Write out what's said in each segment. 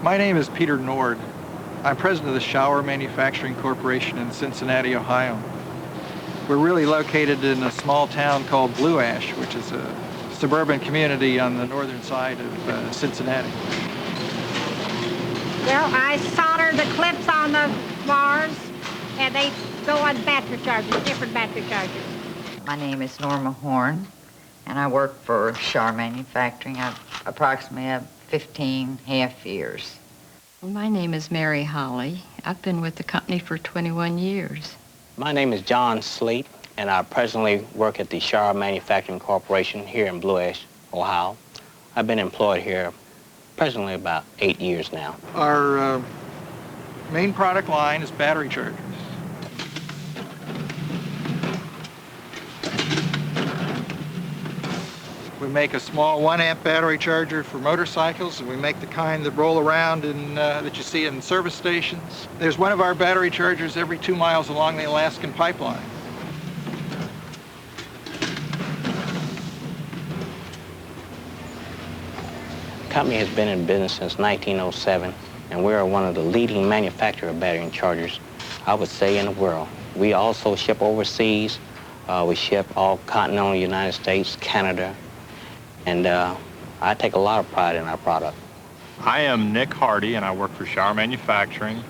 My name is Peter Nord. I'm president of the Shower Manufacturing Corporation in Cincinnati, Ohio. We're really located in a small town called Blue Ash, which is a suburban community on the northern side of Cincinnati. Well, I solder the clips on the bars, and they go on battery chargers, different battery chargers. My name is Norma Horn, and I work for Shower Manufacturing. I approximately have 15 half years. My name is Mary Holly. I've been with the company for 21 years. My name is John Sleet, and I presently work at the Shower Manufacturing Corporation here in Blue Ash, Ohio. I've been employed here presently about 8 years now. Our main product line is battery chargers. We make a small 1-amp battery charger for motorcycles, and we make the kind that roll around that you see in service stations. There's one of our battery chargers every 2 miles along the Alaskan pipeline. The company has been in business since 1907, and we are one of the leading manufacturers of battery chargers, I would say, in the world. We also ship overseas. We ship all continental United States, Canada, and I take a lot of pride in our product. I am Nick Hardy, and I work for Shower Manufacturing,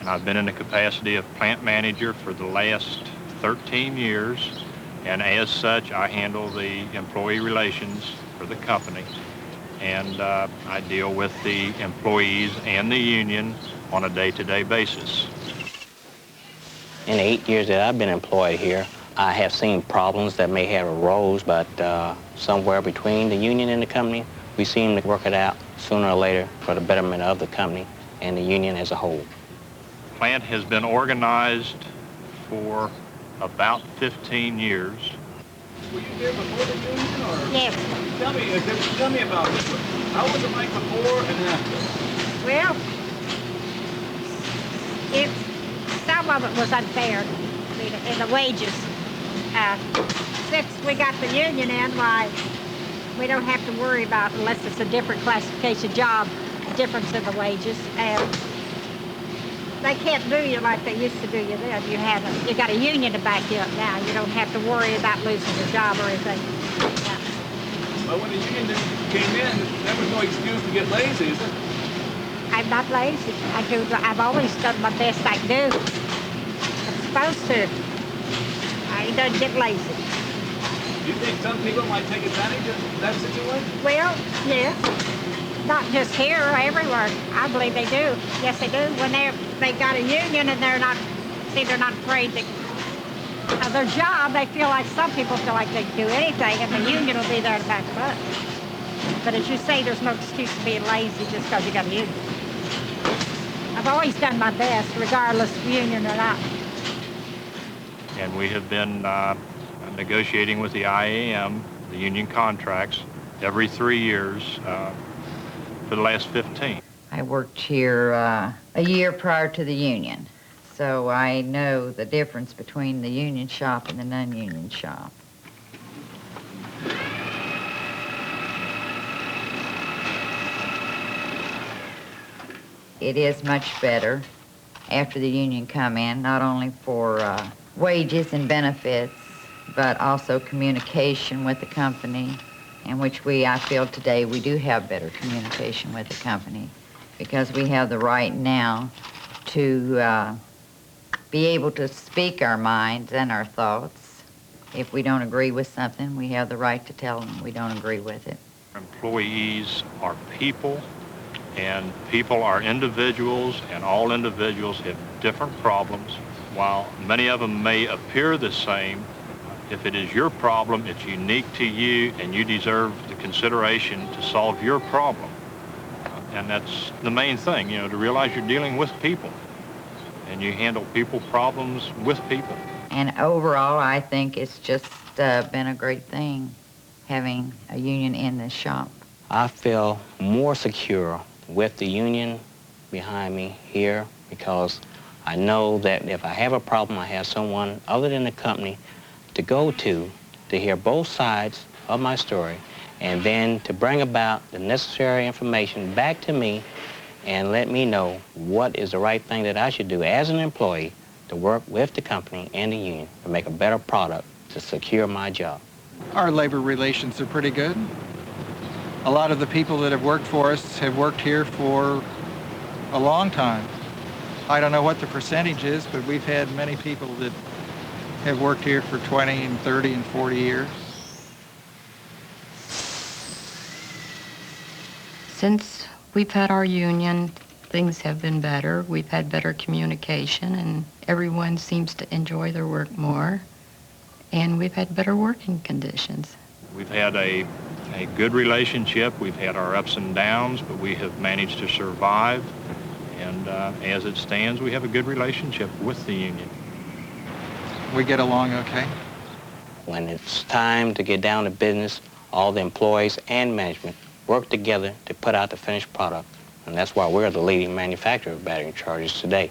and I've been in the capacity of plant manager for the last 13 years, and as such, I handle the employee relations for the company, and I deal with the employees and the union on a day-to-day basis. In the 8 years that I've been employed here, I have seen problems that may have arose, but somewhere between the union and the company, we seem to work it out sooner or later for the betterment of the company and the union as a whole. The plant has been organized for about 15 years. Were you here before the union, or? Yes. Tell me about it. How was it like before and after? Well, some of it was unfair in the wages. Since we got the union in, why, we don't have to worry about, unless it's a different classification job, difference in the wages. And they can't do you like they used to do you then. You got a union to back you up now. You don't have to worry about losing your job or anything. Yeah. Well, when the union came in, there was no excuse to get lazy, is it? I'm not lazy. I've always done my best I can do. I'm supposed to. I don't get lazy. Do you think some people might take advantage of that situation? Well, yes. Not just here, everywhere. I believe they do. Yes, they do. When they got a union and they're not afraid of their job, they feel like some people feel like they can do anything, and the union will be there to back them up. But as you say, there's no excuse to being lazy just because you got a union. I've always done my best, regardless of union or not. And we have been negotiating with the IAM, the union contracts, every 3 years for the last 15. I worked here a year prior to the union, so I know the difference between the union shop and the non-union shop. It is much better after the union come in, not only for wages and benefits, but also communication with the company, in which I feel today we do have better communication with the company, because we have the right now to be able to speak our minds and our thoughts. If we don't agree with something, we have the right to tell them we don't agree with it. Employees are people, and people are individuals, and all individuals have different problems. While many of them may appear the same, if it is your problem, it's unique to you, and you deserve the consideration to solve your problem. And that's the main thing, to realize you're dealing with people, and you handle people problems with people. And overall, I think it's just been a great thing having a union in this shop. I feel more secure with the union behind me here, because I know that if I have a problem, I have someone other than the company to go to hear both sides of my story, and then to bring about the necessary information back to me and let me know what is the right thing that I should do as an employee to work with the company and the union to make a better product to secure my job. Our labor relations are pretty good. A lot of the people that have worked for us have worked here for a long time. I don't know what the percentage is, but we've had many people that have worked here for 20 and 30 and 40 years. Since we've had our union, things have been better. We've had better communication, and everyone seems to enjoy their work more. And we've had better working conditions. We've had a good relationship. We've had our ups and downs, but we have managed to survive. And as it stands, we have a good relationship with the union. We get along okay. When it's time to get down to business, all the employees and management work together to put out the finished product. And that's why we're the leading manufacturer of battery chargers today.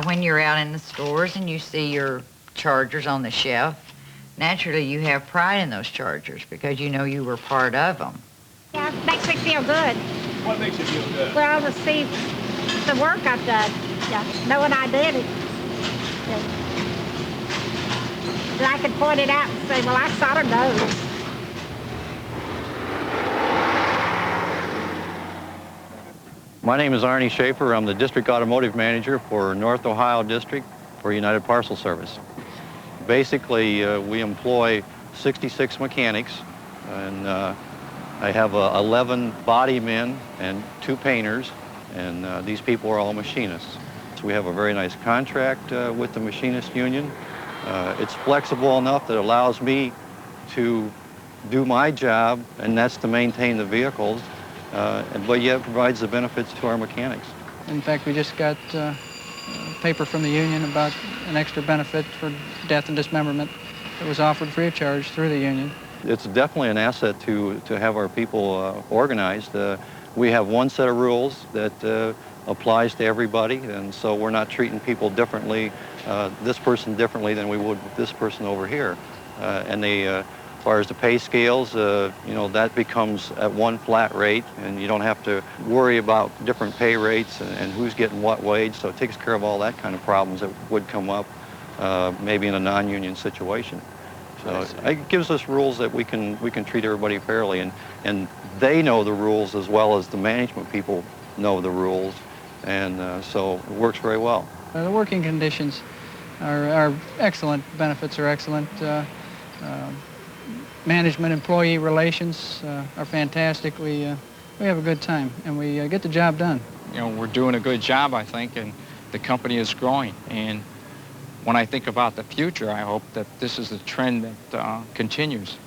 When you're out in the stores and you see your chargers on the shelf, naturally you have pride in those chargers because you know you were part of them. Yeah, it makes me feel good. What makes you feel good? Well, to see the work I've done, yeah, knowing I did it. Yeah. And I can point it out and say, well, I soldered those. My name is Arnie Schaefer. I'm the District Automotive Manager for North Ohio District for United Parcel Service. Basically, we employ 66 mechanics, and I have 11 body men and 2 painters, and these people are all machinists. So we have a very nice contract with the Machinist Union. It's flexible enough that it allows me to do my job, and that's to maintain the vehicles, but yet provides the benefits to our mechanics. In fact, we just got paper from the union about an extra benefit for death and dismemberment that was offered free of charge through the union. It's definitely an asset to have our people organized. We have one set of rules that applies to everybody, and so we're not treating people differently, this person differently than we would with this person over here. And as far as the pay scales, you know, that becomes at one flat rate, and you don't have to worry about different pay rates and who's getting what wage, so it takes care of all that kind of problems that would come up maybe in a non-union situation. So it gives us rules that we can treat everybody fairly, and they know the rules as well as the management people know the rules, and so it works very well. The working conditions are excellent. Benefits are excellent. Management-employee relations are fantastic. We have a good time, and we get the job done. You know, we're doing a good job, I think, and the company is growing. And when I think about the future, I hope that this is a trend that continues.